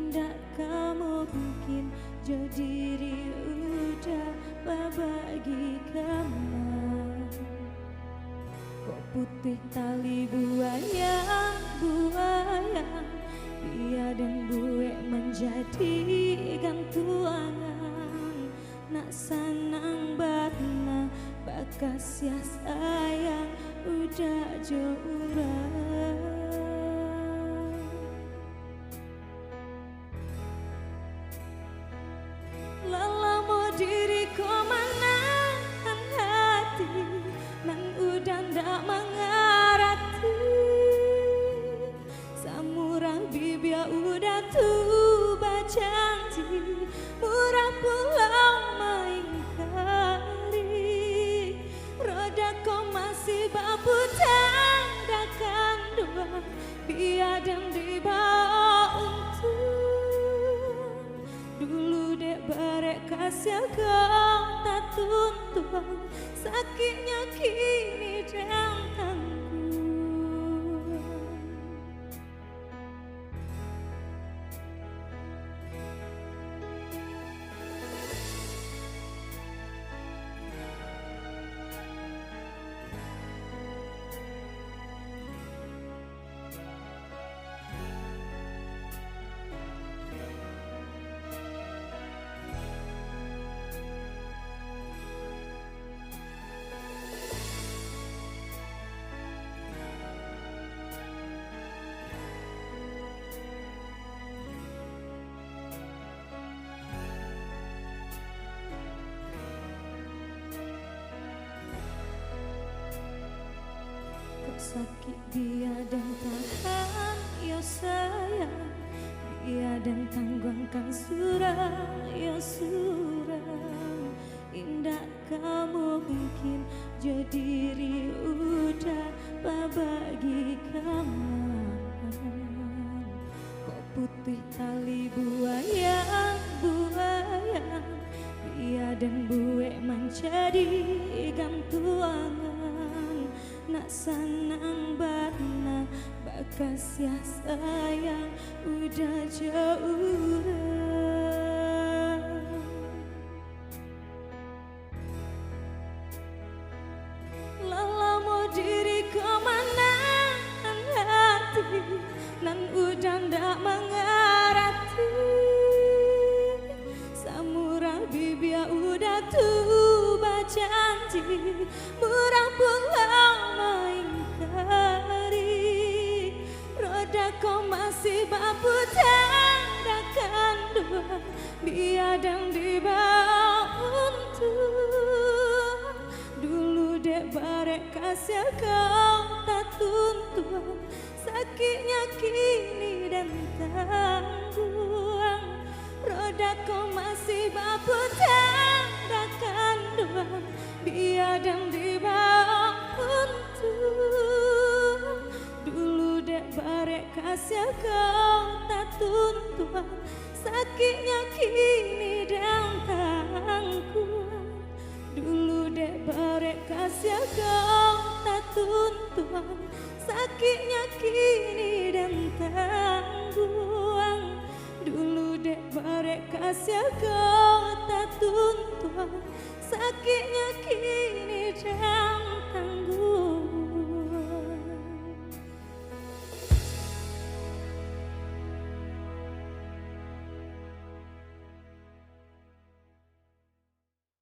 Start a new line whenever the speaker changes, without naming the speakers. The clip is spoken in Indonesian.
Indah kamu mungkin jadi udah bagi kamu. Kok putih tali buaya Dia dan buek menjadi gantuangan. Nak sanang batna bakas ya sayang udah jauh. Lelamo diriku menahan hati, nan udah ndak mengerti. Samurah bibia udah tuba janji, murah pulau maingkari. Roda kau masih babu tandakan dua, biadam dibawa untuk. Dulu dek barek kasih kau tak tuntun, sakitnya kini datangku. Sakit dia dan tahan ya sayang, dia dan tangguhkan surah ya surah. Indah kamu mungkin jadi udah bagi kamu. Kok putih tali buaya dia dan buek menjadi gantuangan. Nak sanang batna bakas ya sayang udah jauh. Lelamo diriku menahan hati, nan udah ndak mengerti. Samurah bibia udah tuba janji, murah pulau maingkari. Roda kau masih babu tandakan dua, biadam dibawa untuk. Dulu dek barek kasih kau tak tuntun, sakitnya kini dan tangguh. Roda kau masih babu tandakan dua, biadam dibawa untuk. Dulu dek barek kasih kau tak tuntun, sakitnya kini dan tangguh. Dulu dek barek kasih kau tak tuntun, sakitnya kini dan tangguh. Dulu dek barek kasih kau tak tuntun, sakitnya kini dan tangguh.